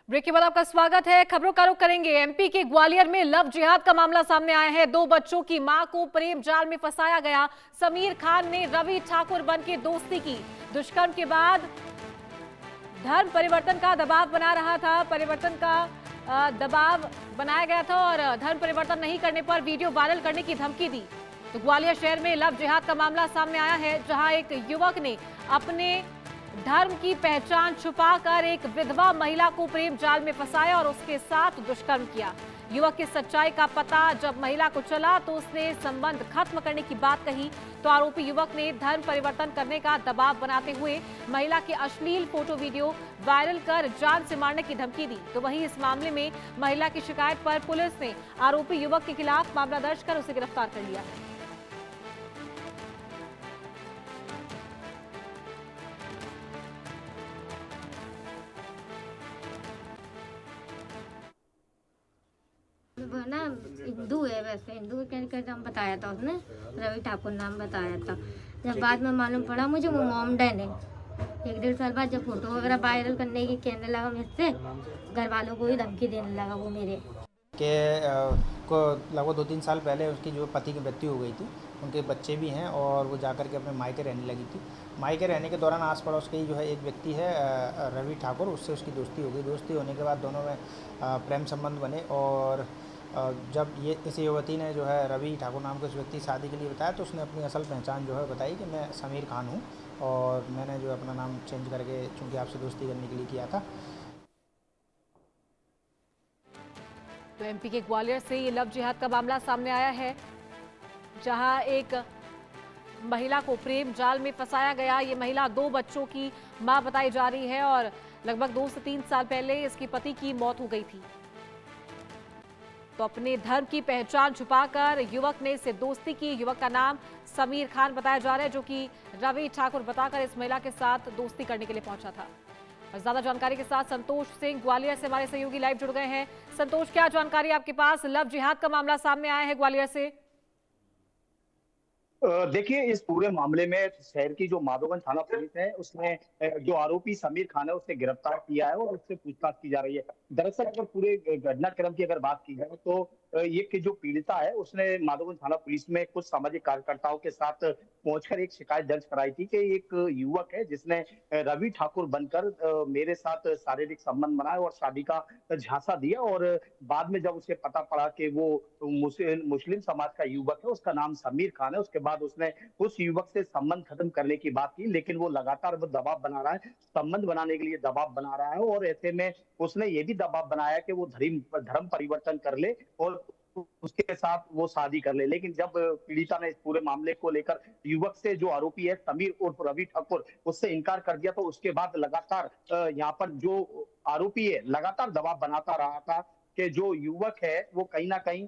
Break के बाद आपका स्वागत है। खबरों का रुख करेंगे। एमपी के ग्वालियर में लव जिहाद का मामला सामने आया है। 2 बच्चों की मां को प्रेम जाल में फंसाया गया। समीर खान ने रवि ठाकुर बनके दोस्ती की। दुष्कर्म के बाद धर्म परिवर्तन का दबाव बना रहा था। परिवर्तन का दबाव बनाया गया था और धर्म परिवर्तन नहीं करने पर वीडियो वायरल करने की धमकी दी। तो ग्वालियर शहर में लव जिहाद का मामला सामने आया है, जहां एक युवक ने अपने धर्म की पहचान छुपाकर एक विधवा महिला को प्रेम जाल में फंसाया और उसके साथ दुष्कर्म किया। युवक की सच्चाई का पता जब महिला को चला तो उसने संबंध खत्म करने की बात कही। तो आरोपी युवक ने धर्म परिवर्तन करने का दबाव बनाते हुए महिला के अश्लील फोटो वीडियो वायरल कर जान से मारने की धमकी दी। तो वहीं इस मामले में महिला की शिकायत पर पुलिस ने आरोपी युवक के खिलाफ मामला दर्ज कर उसे गिरफ्तार कर लिया है। वो ना हिंदू है, वैसे हिंदू के नाम बताया था उसने, रवि ठाकुर नाम बताया था। जब बाद में मालूम पड़ा मुझे वो मोमडन है। 1-1.5 साल बाद जब फोटो वगैरह वायरल करने की कहने लगा मुझसे, घर वालों को ही धमकी देने लगा वो मेरे के को लगभग 2-3 साल पहले उसकी जो पति की मृत्यु हो गई थी। उनके बच्चे भी हैं और वो जाकर के अपने मायके रहने लगी थी। मायके रहने के दौरान आस पड़ोस के ही जो है एक व्यक्ति है रवि ठाकुर, उससे उसकी दोस्ती हो गई। दोस्ती होने के बाद दोनों में प्रेम संबंध बने और जब ये इस युवती ने जो है रवि ठाकुर नाम के उस व्यक्ति शादी के लिए बताया तो उसने अपनी असल पहचान जो है बताई कि मैं समीर खान हूँ और मैंने जो अपना नाम चेंज करके चूँकि आपसे दोस्ती करने के लिए किया था। तो एमपी के ग्वालियर से ये लव जिहाद का मामला सामने आया है, जहां एक महिला को प्रेम जाल में फंसाया गया। ये महिला 2 बच्चों की मां बताई जा रही है और लगभग 2 से 3 साल पहले इसके पति की मौत हो गई थी। तो अपने धर्म की पहचान छुपाकर युवक ने इससे दोस्ती की। युवक का नाम समीर खान बताया जा रहा है, जो कि रवि ठाकुर बताकर इस महिला के साथ दोस्ती करने के लिए पहुंचा था। और ज्यादा जानकारी के साथ संतोष सिंह ग्वालियर से हमारे सहयोगी लाइव जुड़ गए हैं। संतोष, क्या जानकारी आपके पास? लव जिहाद का मामला सामने आया है ग्वालियर से। देखिए, इस पूरे मामले में शहर की जो माधोगंज थाना पुलिस है उसने जो आरोपी समीर खान है उससे गिरफ्तार किया है और उससे पूछताछ की जा रही है। दरअसल अगर पूरे घटनाक्रम की अगर बात की जाए तो ये कि जो पीड़िता है उसने माधोगंज थाना पुलिस में कुछ सामाजिक कार्यकर्ताओं के साथ पहुंचकर एक शिकायत दर्ज कराई थी कि एक युवक है जिसने रवि ठाकुर बनकर मेरे साथ शारीरिक संबंध बनाए और शादी का झांसा दिया और बाद में जब उसे पता पड़ा कि वो मुस्लिम समाज का युवक है, उसका नाम समीर खान है, उसके बाद उसने उस युवक से संबंध खत्म करने की बात की, लेकिन वो लगातार वो दबाव बना रहा है, संबंध बनाने के लिए दबाव बना रहा है और ऐसे में उसने ये भी दबाव बनाया कि वो धर्म परिवर्तन कर ले और उसके साथ वो शादी कर ले। लेकिन जब पीड़िता ने इस पूरे मामले को लेकर युवक से, जो आरोपी है समीर उर्फ रवि ठाकुर, उससे इनकार कर दिया तो उसके बाद लगातार यहाँ पर जो आरोपी है लगातार दबाव बनाता रहा था कि जो युवक है वो कहीं ना कहीं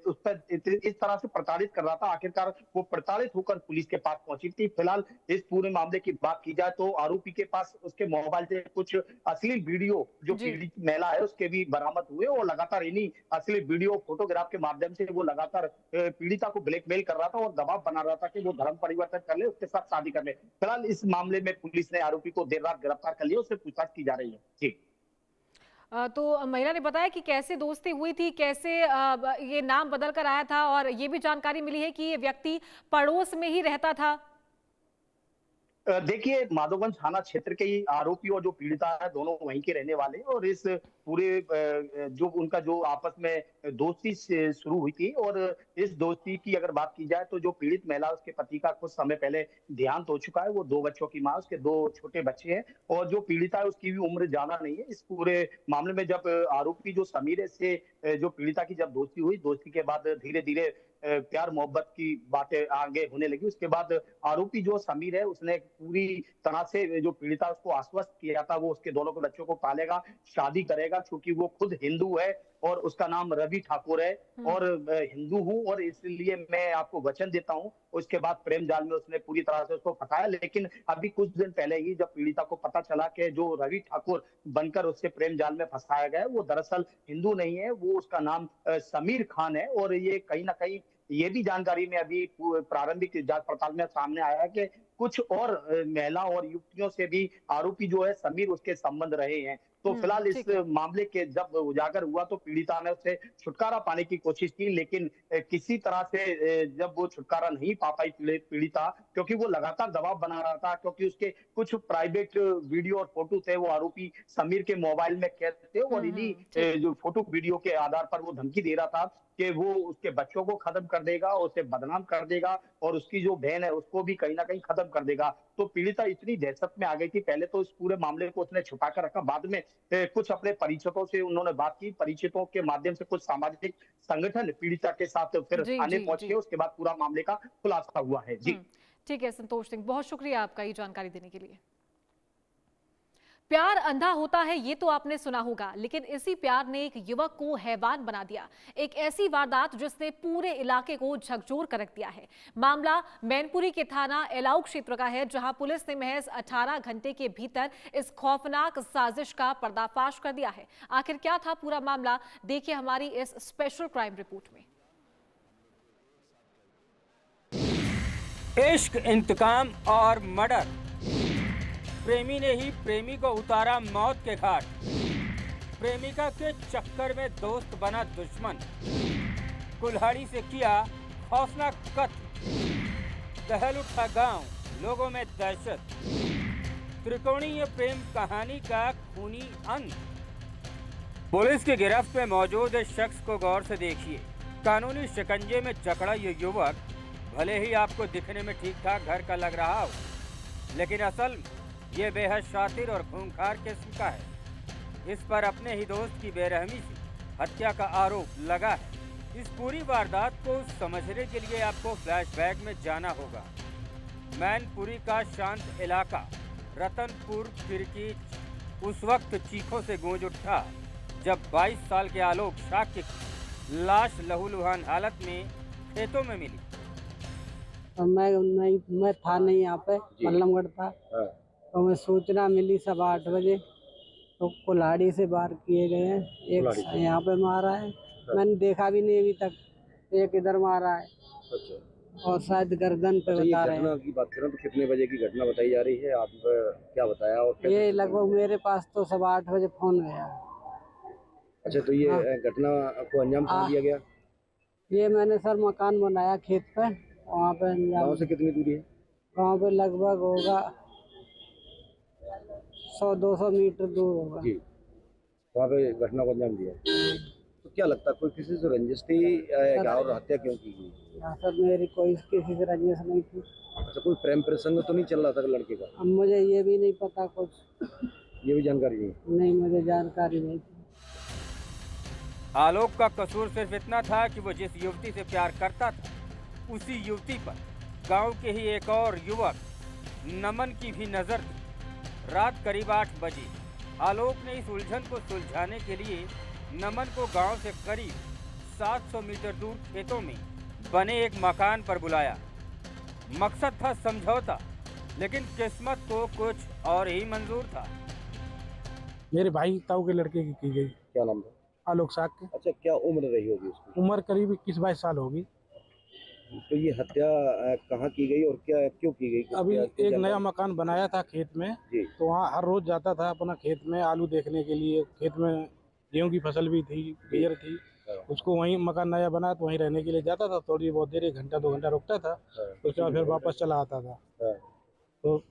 उस पर इस तरह से प्रताड़ित कर रहा था। आखिरकार वो प्रताड़ित होकर पुलिस के पास पहुंची थी। फिलहाल इस पूरे मामले की बात की जाए तो आरोपी के पास उसके मोबाइल से कुछ अश्लील वीडियो जो जी। पीड़ित महिला है उसके भी बरामद हुए और लगातार इन्हीं अश्लील वीडियो फोटोग्राफ के माध्यम से वो लगातार पीड़िता को ब्लैकमेल कर रहा था और दबाव बना रहा था कि वो धर्म परिवर्तन कर ले, उसके साथ शादी कर ले। फिलहाल इस मामले में पुलिस ने आरोपी को देर रात गिरफ्तार कर लिया, उससे पूछताछ की जा रही है। जी। तो महिला ने बताया कि कैसे दोस्ती हुई थी, कैसे ये नाम बदल कर आया था और ये भी जानकारी मिली है कि ये व्यक्ति पड़ोस में ही रहता था। देखिए, माधोगंज थाना क्षेत्र के ही आरोपी और जो पीड़िता है दोनों वहीं के रहने वाले हैं और इस पूरे जो उनका जो आपस में दोस्ती से शुरू हुई थी और इस दोस्ती की अगर बात की जाए तो जो पीड़ित महिला उसके पति का कुछ समय पहले देहांत हो चुका है। वो 2 बच्चों की मां, उसके 2 छोटे बच्चे हैं और जो पीड़िता है उसकी भी उम्र ज्यादा नहीं है। इस पूरे मामले में जब आरोपी जो समीर है से जो पीड़िता की जब दोस्ती हुई, दोस्ती के बाद धीरे धीरे प्यार मोहब्बत की बातें आगे होने लगी। उसके बाद आरोपी जो समीर है उसने पूरी तरह से जो पीड़िता उसको आश्वस्त किया था वो उसके दोनों के बच्चों को पालेगा, शादी करेगा, क्योंकि वो खुद हिंदू है और उसका नाम रवि ठाकुर है और हिंदू हूँ और इसलिए मैं आपको वचन देता हूँ। उसके बाद प्रेम जाल में उसने पूरी तरह से उसको फंसाया। लेकिन अभी कुछ दिन पहले ही जब पीड़िता को पता चला कि जो रवि ठाकुर बनकर उससे प्रेम जाल में फंसाया गया है वो दरअसल हिंदू नहीं है, वो उसका नाम समीर खान है और ये कहीं ना कहीं ये भी जानकारी में अभी प्रारंभिक जांच पड़ताल में सामने आया है कि कुछ और महिला और युवतियों से भी आरोपी जो है समीर उसके संबंध रहे हैं। तो फिलहाल इस ठीक है। मामले के जब उजागर हुआ तो पीड़िता ने उससे छुटकारा पाने की कोशिश की, लेकिन किसी तरह से जब वो छुटकारा नहीं पा पाई पीड़िता, क्योंकि वो लगातार दबाव बना रहा था, क्योंकि उसके कुछ प्राइवेट वीडियो और फोटो थे वो आरोपी समीर के मोबाइल में कैद थे, और इन्हीं ठीक। जो फोटो वीडियो के आधार पर वो धमकी दे रहा था कि वो उसके बच्चों को खत्म कर देगा, उसे बदनाम कर देगा और उसकी जो बहन है उसको भी कहीं ना कहीं खत्म कर देगा। तो पीड़िता इतनी दहशत में आ गई थी, पहले तो इस पूरे मामले को उसने छुपा कर रखा, बाद में कुछ अपने परिचितों से उन्होंने बात की, परिचितों के माध्यम से कुछ सामाजिक संगठन पीड़िता के साथ फिर जी थाने जी पहुंचे, जी। उसके बाद पूरा मामले का खुलासा हुआ है। जी ठीक है संतोष सिंह, बहुत शुक्रिया आपका ये जानकारी देने के लिए। प्यार अंधा होता है ये तो आपने सुना होगा, लेकिन इसी प्यार ने एक युवक को हैवान बना दिया। एक ऐसी वारदात जिसने पूरे इलाके को झकझोर कर रख दिया है। मामला मैनपुरी के थाना एलाऊ क्षेत्र का है, जहां पुलिस ने महज 18 घंटे के भीतर इस खौफनाक साजिश का पर्दाफाश कर दिया है। आखिर क्या था पूरा मामला, देखिए हमारी इस स्पेशल क्राइम रिपोर्ट में। इश्क, इंतकाम और मर्डर, प्रेमी ने ही प्रेमी को उतारा मौत के घाट। प्रेमिका के चक्कर में दोस्त बना दुश्मन, कुल्हाड़ी से किया खौफनाक कत्ल। दहल उठा गांव, लोगों में दहशत। त्रिकोणीय प्रेम कहानी का खूनी अंत। पुलिस की गिरफ्त में मौजूद इस शख्स को गौर से देखिए। कानूनी शिकंजे में जकड़ा ये युवक भले ही आपको दिखने में ठीक ठाक घर का लग रहा हो, लेकिन असल ये बेहद शातिर और खूंखार किस्म का है। इस पर अपने ही दोस्त की बेरहमी से हत्या का आरोप लगा है। इस पूरी वारदात को समझने के लिए आपको फ्लैशबैक में जाना होगा। मैनपुरी का शांत इलाका रतनपुर किरकीच उस वक्त चीखों से गूंज उठा जब 22 साल के आलोक शाक्य की लाश लहूलुहान हालत में खेतों में मिली। और मैं था नहीं यहाँ पे, मल्लमगढ़ था। तो मैं सूचना मिली 8:15 बजे, तो कुल्हाड़ी से वार किए गए हैं। एक यहाँ पे मारा है, मैंने देखा भी नहीं अभी तक। एक इधर मारा है। अच्छा। और शायद गर्दन पे बता रहे हैं। की बात करें तो कितने बजे की घटना बताई जा रही है, आप क्या बताया? और ये लगभग मेरे पास तो 8:15 बजे फोन गया। अच्छा, तो ये घटना को अंजाम कहाँ दिया गया? ये मैंने सर मकान बनाया खेत पे, वहाँ पे गाँव से कितनी दूरी है? गाँव पे लगभग होगा 100-200 मीटर दूर होगा जी। वहाँ पे घटना को अंजाम दिया। तो क्या लगता है कोई किसी से रंजिश थी और हत्या क्यों की गई? हाँ सर, मेरी कोई किसी से रंजिश नहीं थी। अच्छा, कोई प्रेम प्रसंग तो नहीं चल रहा था लड़के का? अब मुझे ये भी नहीं पता कुछ। ये भी जानकारी नहीं? मुझे जानकारी नहीं थी। आलोक का कसूर सिर्फ इतना था कि वो जिस युवती से प्यार करता था, उसी युवती पर गांव के ही एक और युवक नमन की भी नजर थी। रात करीब 8 बजे आलोक ने इस उलझन को सुलझाने के लिए नमन को गांव से करीब 700 मीटर दूर खेतों में बने एक मकान पर बुलाया। मकसद था समझौता, लेकिन किस्मत को कुछ और ही मंजूर था। मेरे भाई ताऊ के लड़के की गई। क्या नाम था? आलोक साक्य। अच्छा, क्या उम्र रही होगी उसकी? उम्र करीब 21-22 साल होगी। तो ये हत्या कहाँ की गई और क्या क्यों की गई? अभी एक नया मकान बनाया था खेत में, तो वहाँ हर रोज जाता था अपना खेत में आलू देखने के लिए। खेत में गेहूं की फसल भी थी, बेर थी। उसको वहीं मकान नया बना तो वहीं रहने के लिए जाता था। थोड़ी बहुत देर, 1 घंटा 2 घंटा रुकता था, उसके बाद फिर वापस चला आता था। तो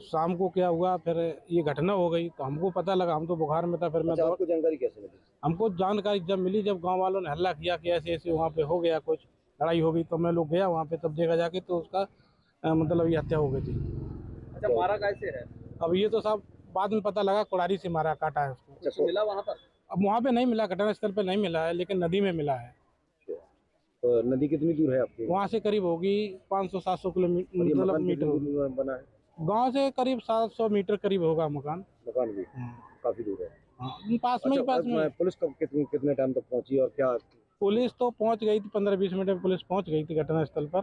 शाम को क्या हुआ, फिर ये घटना हो गई तो हमको पता लगा। हम तो बुखार में था। फिर मैं आपको जानकारी कैसे लगी? हमको जानकारी जब मिली, जब गांव वालों ने हल्ला किया कि ऐसे ऐसे वहाँ पे हो गया, कुछ लड़ाई हो गई, तो मैं लोग गया वहाँ पे। तब देखा जाके तो उसका मतलब ये हत्या हो गई थी। अच्छा, मारा कैसे है? अब ये तो सब बाद में पता लगा, कुल्हाड़ी से मारा, काटा है उसको। अच्छा, तो मिला वहाँ पर? अब वहाँ पे नहीं मिला, घटनास्थल पे नहीं मिला है, लेकिन नदी में मिला है। तो नदी कितनी दूर है आपके वहाँ से? करीब होगी 500-700 किलोमीटर मीटर बना है। गाँव से करीब 700 मीटर करीब होगा मकान भी काफी दूर है। पास में ही पास में। पुलिस कब कितने टाइम तक पहुंची और क्या? पुलिस तो पहुंच गई थी, 15-20 मिनट में पुलिस पहुंच गई थी घटनास्थल पर।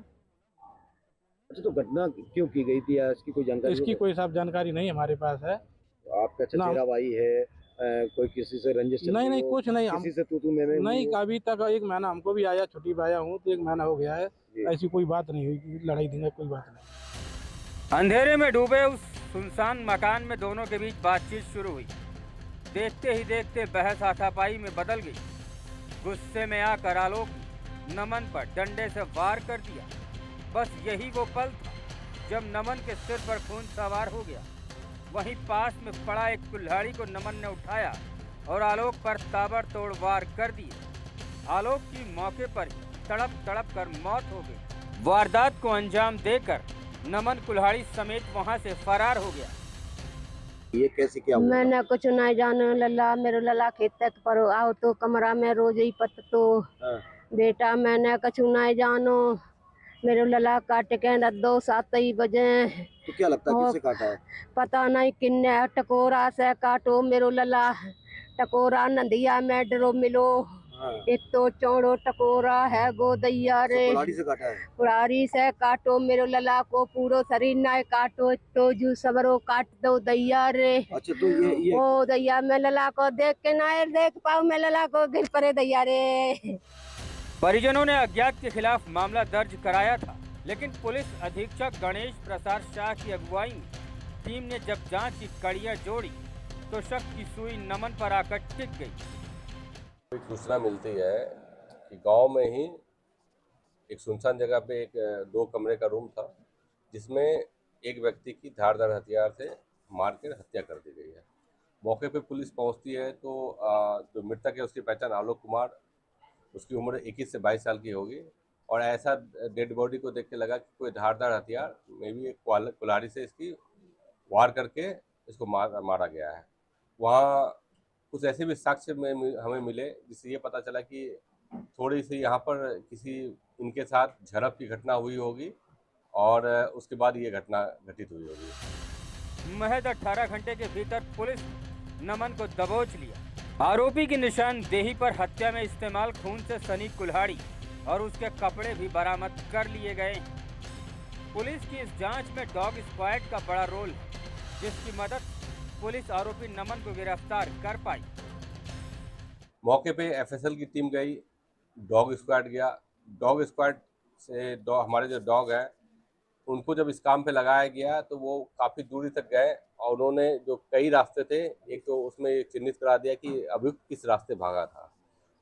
अच्छा, तो घटना क्यों की गई थी या इसकी कोई जानकारी? इसकी कोई साफ जानकारी नहीं हमारे पास है। आपका चचेरा भाई है, कोई किसी से रंजिश? नहीं, कुछ नहीं। किसी से तू मैं नहीं, अभी तक 1 महीना हमको भी आया, छुट्टी पे आया हूँ तो 1 महीना हो गया है। ऐसी कोई बात नहीं हुई, लड़ाई धंगा कोई बात नहीं। अंधेरे में डूबे उस सुनसान मकान में दोनों के बीच बातचीत शुरू हुई। देखते ही देखते बहस हाथापाई में बदल गई। गुस्से में आकर आलोक ने नमन पर डंडे से वार कर दिया। बस यही वो पल था जब नमन के सिर पर खून सवार हो गया। वहीं पास में पड़ा एक कुल्हाड़ी को नमन ने उठाया और आलोक पर ताबड़तोड़ वार कर दिए। आलोक की मौके पर ही तड़प तड़प कर मौत हो गई। वारदात को अंजाम देकर नमन कुल्हाड़ी समेत वहां से फरार हो गया। ये कैसे क्या हुआ? मैंने कुछ नहीं जानो लल्ला, मेरे लल्ला खेत पर आओ तो कमरा में रोज ही पत तो बेटा मैंने कुछ नहीं जानो, मेरे लल्ला काट के दो 7 बजे। तो क्या लगता है किससे काटा है? पता नहीं किन्ने टकोरा से काटो मेरो लल्ला, टकोरा नदिया में डरो मिलो। एक तो चौड़ो टकोरा है गोदैया रे। कुल्हाड़ी से काटा है? कुल्हाड़ी से काटो मेरो लला को, पूरो शरीर ना काटो तो जू सबरो काट दो दैया रे। अच्छा तो ये ओ दैया मैं लला को देख के ना देख पाऊं, मैं लला को गिर पड़े दैया रे। परिजनों ने अज्ञात के खिलाफ मामला दर्ज कराया था, लेकिन पुलिस अधीक्षक गणेश प्रसाद शाह की अगुवाई में टीम ने जब जांच की कड़ियां जोड़ी तो शक की सुई नमन पर आकर टिक गई। एक सूचना मिलती है कि गांव में ही एक सुनसान जगह पे एक 2 कमरे का रूम था, जिसमें एक व्यक्ति की धारदार हथियार से मार कर हत्या कर दी गई है। मौके पे पुलिस पहुंचती है तो जो मृतक है उसकी पहचान आलोक कुमार, उसकी उम्र 21 से 22 साल की होगी और ऐसा डेड बॉडी को देख के लगा कि कोई धारदार हथियार में भी एक कुल्हाड़ी से इसकी वार करके इसको मारा गया है। वहाँ कुछ ऐसे भी साक्ष्य में हमें मिले जिससे ये पता चला कि थोड़ी सी यहाँ पर किसी इनके साथ झड़प की घटना हुई होगी और उसके बाद ये घटना घटित हुई होगी। महज 18 घंटे के भीतर पुलिस नमन को दबोच लिया। आरोपी की निशानदेही पर हत्या में इस्तेमाल खून से सनी कुल्हाड़ी और उसके कपड़े भी बरामद कर लिए गए। पुलिस की इस जांच में डॉग स्क्वाड का बड़ा रोल है, जिसकी मदद पुलिस आरोपी नमन को गिरफ्तार कर पाई। मौके पे एफएसएल की टीम गई, डॉग स्क्वाड गया। डॉग स्क्वाड से हमारे जो डॉग हैं उनको जब इस काम पे लगाया गया तो वो काफ़ी दूरी तक गए और उन्होंने जो कई रास्ते थे, एक तो उसमें चिन्हित करा दिया कि अभियुक्त किस रास्ते भागा था।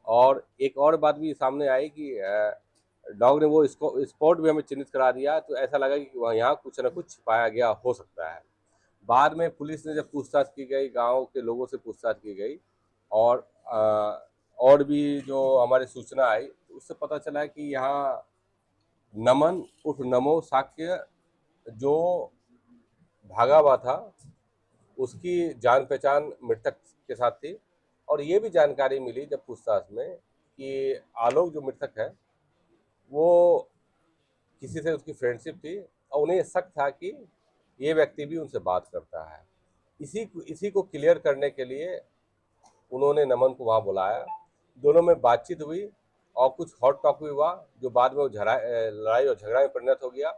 और एक और बात भी सामने आई कि डॉग ने वो स्पॉट भी हमें चिन्हित करा दिया, तो ऐसा लगा कि वहाँ यहाँ कुछ न कुछ छिपाया गया हो सकता है। बाद में पुलिस ने जब पूछताछ की गई, गांव के लोगों से पूछताछ की गई और भी जो हमारी सूचना आई उससे पता चला कि यहाँ नमन उर्फ नमो साक्य जो भागा हुआ था उसकी जान पहचान मृतक के साथ थी। और ये भी जानकारी मिली जब पूछताछ में कि आलोक जो मृतक है वो किसी से उसकी फ्रेंडशिप थी और उन्हें शक था कि ये व्यक्ति भी उनसे बात करता है। इसी को क्लियर करने के लिए उन्होंने नमन को वहाँ बुलाया। दोनों में बातचीत हुई और कुछ हॉट टॉक भी हुआ, जो बाद में लड़ाई और झगड़ा में परिणत हो गया।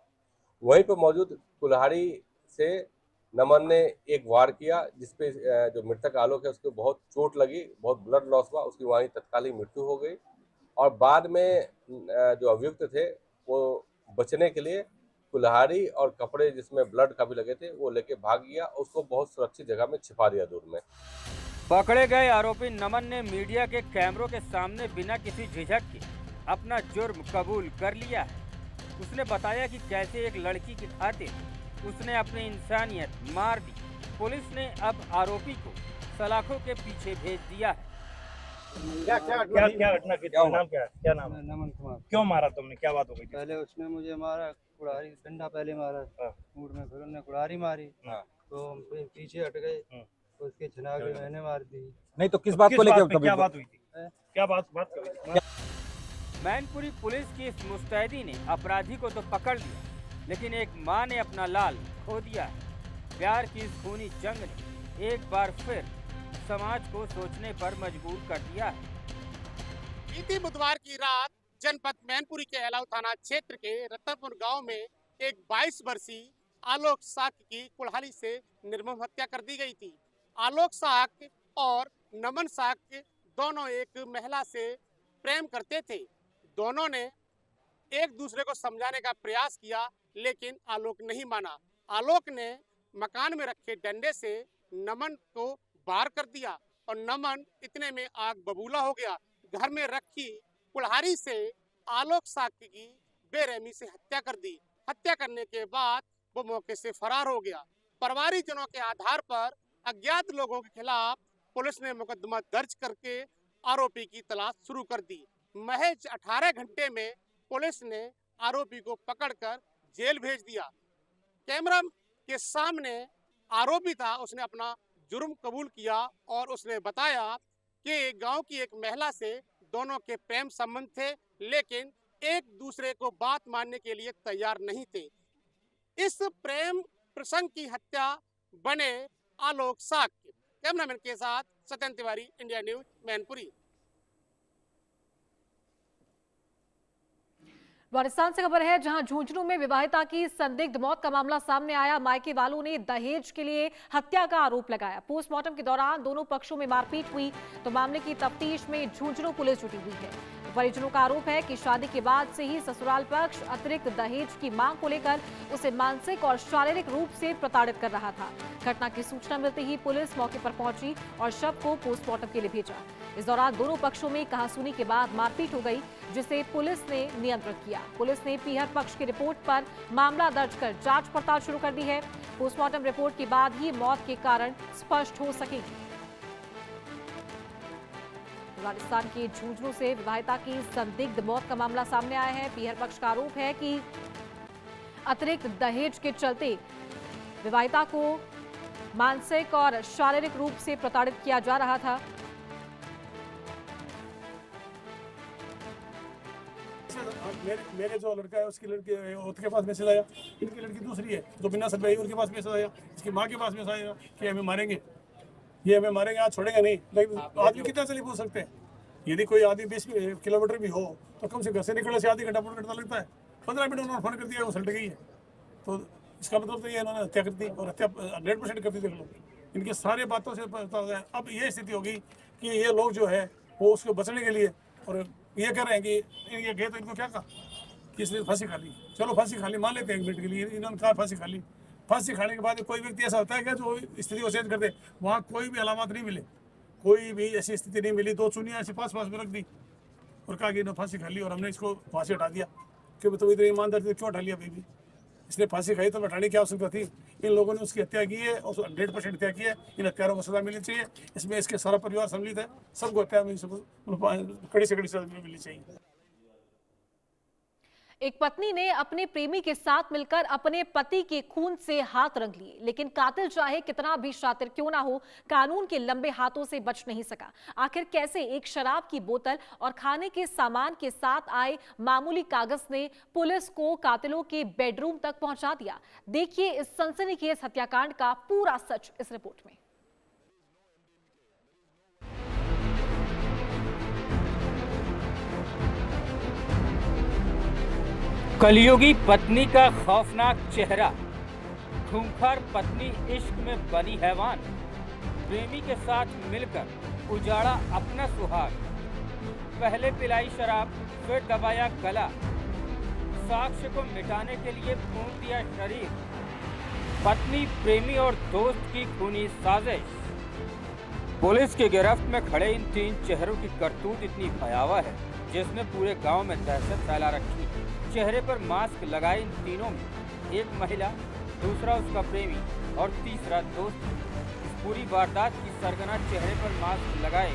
वहीं पर मौजूद कुल्हाड़ी से नमन ने एक वार किया, जिसपे जो मृतक आलोक है उसको बहुत चोट लगी, बहुत ब्लड लॉस हुआ, उसकी वहीं तत्कालीन मृत्यु हो गई। और बाद में जो अभियुक्त थे वो बचने के लिए कुल्हाड़ी और कपड़े जिसमें ब्लड काफी लगे थे वो लेके भाग गया, उसको बहुत सुरक्षित जगह में छिपा दिया दूर में। पकड़े गए आरोपी नमन ने मीडिया के कैमरों के सामने बिना किसी झिझक के अपना जुर्म कबूल कर लिया है। उसने बताया कि कैसे एक लड़की की खातिर उसने अपनी इंसानियत मार दी। पुलिस ने अब आरोपी को सलाखों के पीछे भेज दिया है। क्या घटना की? क्या नाम है? नमन कुमार। क्यों मारा तुमने? क्या बात हो गई? पहले उसने मुझे मारा, कुल्हाड़ी डंडा पहले मारा मूड में, फिर उन्होंने कुल्हाड़ी मारी तो हम फिर पीछे हट गए, तो उसके छिना के मैंने मार दी। नहीं तो किस बात को लेकर क्या बात हुई थी? क्या बात करी? मैनपुरी पुलिस की इस मुस्तैदी ने अपराधी को तो पकड़ लिया, लेकिन एक मां ने अपना लाल खो दिया है। प्यार की इस खूनी जंग ने एक बार फिर समाज को सोचने पर मजबूर कर दिया है। बीती बुधवार की रात जनपद मैनपुरी के एलाऊ थाना क्षेत्र के रतनपुर गांव में एक 22 वर्षीय आलोक साक्य की कुल्हाड़ी से निर्मम हत्या कर दी गई थी। आलोक साक्य और नमन साक्य दोनों एक महिला से प्रेम करते थे। दोनों ने एक दूसरे को समझाने का प्रयास किया, लेकिन आलोक नहीं माना। आलोक ने मकान में रखे डंडे से नमन को वार कर दिया और नमन इतने में आग बबूला हो गया। घर में रखी कुल्हाड़ी से आलोक साक्य की बेरहमी से हत्या कर दी। हत्या करने के बाद वो मौके से फरार हो गया। परिवारजनों के आधार पर अज्ञात लोगों के खिलाफ पुलिस ने मुकदमा दर्ज करके आरोपी की तलाश शुरू कर दी। महज 18 घंटे में पुलिस ने आरोपी को पकड़कर जेल भेज दिया। कैमरा के सामने आरोपी था, उसने अपना जुर्म कबूल किया और उसने बताया कि गांव की एक महिला से दोनों के प्रेम संबंध थे, लेकिन एक दूसरे को बात मानने के लिए तैयार नहीं थे। इस प्रेम प्रसंग की हत्या बने आलोक साक्य। कैमरामैन के साथ सत्यन तिवारी, इंडिया न्यूज, मैनपुरी। राजस्थान से खबर है, जहां झुंझुनू में विवाहिता की संदिग्ध मौत का मामला सामने आया। मायके वालों ने दहेज के लिए हत्या का आरोप लगाया। पोस्टमार्टम के दौरान दोनों पक्षों में मारपीट हुई, तो मामले की तफ्तीश में झुंझुनू पुलिस जुटी हुई है। परिजनों का आरोप है कि शादी के बाद से ही ससुराल पक्ष अतिरिक्त दहेज की मांग को लेकर उसे मानसिक और शारीरिक रूप से प्रताड़ित कर रहा था। घटना की सूचना मिलते ही पुलिस मौके पर पहुंची और शव को पोस्टमार्टम के लिए भेजा। इस दौरान दोनों पक्षों में कहासुनी के बाद मारपीट हो गई, जिसे पुलिस ने नियंत्रित किया। पुलिस ने पीहर पक्ष की रिपोर्ट पर मामला दर्ज कर जांच पड़ताल शुरू कर दी है। पोस्टमार्टम रिपोर्ट के बाद ही मौत के कारण स्पष्ट हो सकेंगे। राजस्थान के झुंझुनू से विवाहिता की संदिग्ध मौत का मामला सामने आया है। पीहर पक्ष का आरोप है कि अतिरिक्त दहेज के चलते विवाहिता को मानसिक और शारीरिक रूप से प्रताड़ित किया जा रहा था। मेरे जो लड़का है उसकी लड़की उसके पास मैसेज आया, इनकी लड़की दूसरी है जो बिना सद उनके पास मैसेज आया, इसकी माँ के पास मैसेज आया कि हमें मारेंगे, ये हमें मारेंगे, आज छोड़ेंगे नहीं। लेकिन आदमी कितना चली पूछ सकते हैं? यदि कोई आदमी 20 किलोमीटर भी हो तो कम से घर से निकलने से आधी घंटा पूरा घंटा लगता है। 15 मिनट उन्होंने फोन कर दिया, वो सलट गई है। तो इसका मतलब तो ये इन्होंने हत्या कर दी और हत्या 100% कर दी। देख लो, इनकी सारी बातों से पता है। अब ये स्थिति होगी कि ये लोग जो है वो उसको बचने के लिए और ये कह रहे हैं कि ये गए तो इनको क्या कहा कि इसने फांसी खा ली। चलो फांसी खा ली, मान लेते हैं 1 मिनट के लिए, इन्होंने कहा फांसी खा ली। फांसी खाने के बाद कोई व्यक्ति ऐसा होता है क्या जो स्थिति को चेंज कर दे? वहाँ कोई भी अलामत नहीं मिले, कोई भी ऐसी स्थिति नहीं मिली। 2 चुनियाँ ऐसी पास में रख दी और कहा कि इन्होंने फांसी खा ली और हमने इसको फांसी हटा दिया। कि तुम इतनी ईमानदारी से क्यों हटा लिया बेबी? इसने फांसी खाई तो हटाने की आवश्यकता थी। इन लोगों ने उसकी हत्या की है और 100% हत्या की है। इन हत्यारों को सजा मिलनी चाहिए। इसमें इसके सारा परिवार सम्मिलित है, सबको हत्या में कड़ी से कड़ी सजा मिलनी चाहिए। एक पत्नी ने अपने प्रेमी के साथ मिलकर अपने पति के खून से हाथ रंग लिए, लेकिन कातिल चाहे कितना भी शातिर क्यों ना हो, कानून के लंबे हाथों से बच नहीं सका। आखिर कैसे एक शराब की बोतल और खाने के सामान के साथ आए मामूली कागज ने पुलिस को कातिलों के बेडरूम तक पहुंचा दिया? देखिए इस सनसनीखेज हत्याकांड का पूरा सच इस रिपोर्ट में। कलयुगी पत्नी का खौफनाक चेहरा, खूंखार पत्नी इश्क में बनी हैवान, प्रेमी के साथ मिलकर उजाड़ा अपना सुहाग, पहले पिलाई शराब फिर दबाया गला, साक्ष्य को मिटाने के लिए फूंक दिया शरीर, पत्नी प्रेमी और दोस्त की खूनी साजिश। पुलिस की गिरफ्त में खड़े इन 3 चेहरों की करतूत इतनी भयावह है जिसने पूरे गांव में दहशत फैला रखी। चेहरे पर मास्क लगाए इन तीनों में एक महिला, दूसरा उसका प्रेमी और तीसरा दोस्त। इस पूरी वारदात की सरगना चेहरे पर मास्क लगाए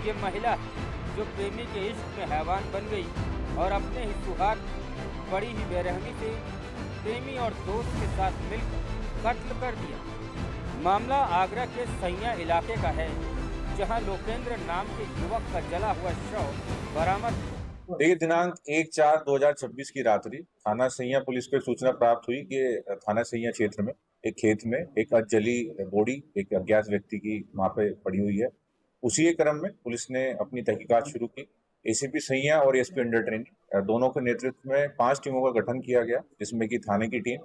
ये महिला है जो प्रेमी के इश्क में हैवान बन गई और अपने ही सुहाग बड़ी ही बेरहमी से प्रेमी और दोस्त के साथ मिलकर कत्ल कर दिया। मामला आगरा के सैया इलाके का है, जहां लोकेंद्र नाम के युवक का जला हुआ शव बरामद हुआ। देखिए, दिनांक 1/4/2026 की रात्रि थाना सैया पुलिस को सूचना प्राप्त हुई कि थाना सैया क्षेत्र में एक खेत में एक जली बॉडी एक अज्ञात व्यक्ति की वहां पे पड़ी हुई है। उसी के क्रम में पुलिस ने अपनी तहकीकात शुरू की। एसीपी सैया और एसपी अंडर ट्रेनिंग दोनों के नेतृत्व में 5 टीमों का गठन किया गया, जिसमें कि थाने की टीम,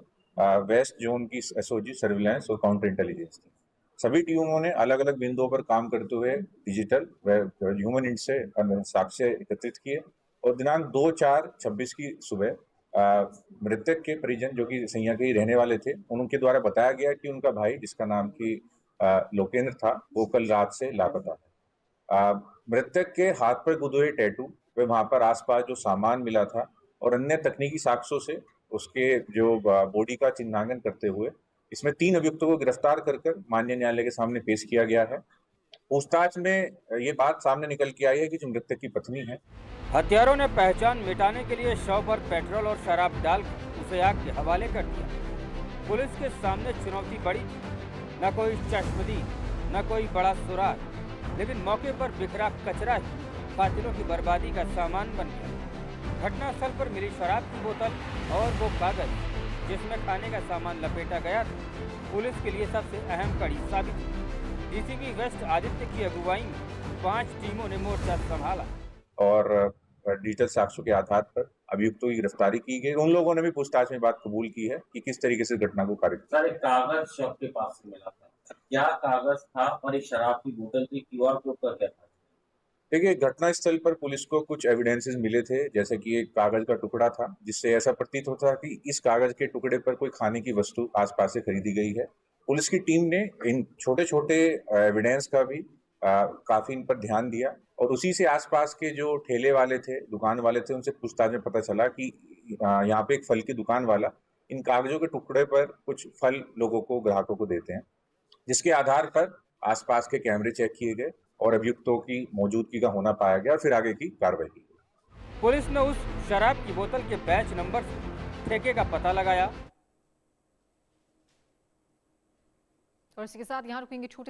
वेस्ट जोन की एसओजी, सर्विलांस और काउंटर इंटेलिजेंस थी। सभी टीमों ने अलग अलग बिंदुओं पर काम करते हुए डिजिटल व ह्यूमन इंट से साक्ष्य एकत्रित किए और दिनांक 2/4/26 की सुबह मृतक के परिजन जो कि सैया के ही रहने वाले थे, उनके द्वारा बताया गया कि उनका भाई जिसका नाम की लोकेंद्र था, वो कल रात से लापता है। मृतक के हाथ पर गुदे हुए टैटू व वहां पर आसपास जो सामान मिला था और अन्य तकनीकी साक्ष्यों से उसके जो बॉडी का चिन्हांकन करते हुए इसमें 3 अभियुक्तों को गिरफ्तार कर माननीय न्यायालय के सामने पेश किया गया है। पूछताछ में ये बात सामने निकल के आई है कि जो मृतक की पत्नी है, हत्यारों ने पहचान मिटाने के लिए शव पर पेट्रोल और शराब डालकर उसे आग के हवाले कर दिया। पुलिस के सामने चुनौती बड़ी थी, न कोई चश्मदीद, न कोई बड़ा सुराग, लेकिन मौके पर बिखरा कचरा ही कातिलों की बर्बादी का सामान बन गया। घटनास्थल पर मिली शराब की बोतल और वो कागज जिसमें खाने का सामान लपेटा गया था, पुलिस के लिए सबसे अहम कड़ी साबित हुई। डीसीपी वेस्ट आदित्य की अगुवाई में 5 टीमों ने मोर्चा संभाला और डिजिटल साक्ष्यों के आधार पर अभियुक्तों की गिरफ्तारी की गई। उन लोगों ने भी पूछताछ में बात कबूल की है कि किस तरीके से घटना को कार्य सर, एक कागज शव के पास से मिला था, क्या कागज था और एक शराब की बोतल थी, क्यूआर कोड पर क्या था? देखिए, घटनास्थल पर पुलिस को कुछ एविडेंसेस मिले थे, जैसे कि एक कागज का टुकड़ा था जिससे ऐसा प्रतीत होता था कि इस कागज के टुकड़े पर कोई खाने की वस्तु आसपास से खरीदी गई है। पुलिस की टीम ने इन छोटे छोटे एविडेंस का भी काफी इन पर ध्यान दिया और उसी से आसपास के जो ठेले वाले थे, दुकान वाले थे, उनसे पूछताछ में पता चला कि यहाँ पे एक फल की दुकान वाला इन कागजों के टुकड़े पर कुछ फल लोगों को, ग्राहकों को देते हैं, जिसके आधार पर आसपास के कैमरे चेक किए गए और अभियुक्तों की मौजूदगी का होना पाया गया और फिर आगे की कार्रवाई की गई। पुलिस ने उस शराब की बोतल के बैच नंबर से ठेके का पता लगाया। और इसी के साथ यहाँ रुकेंगे छोटे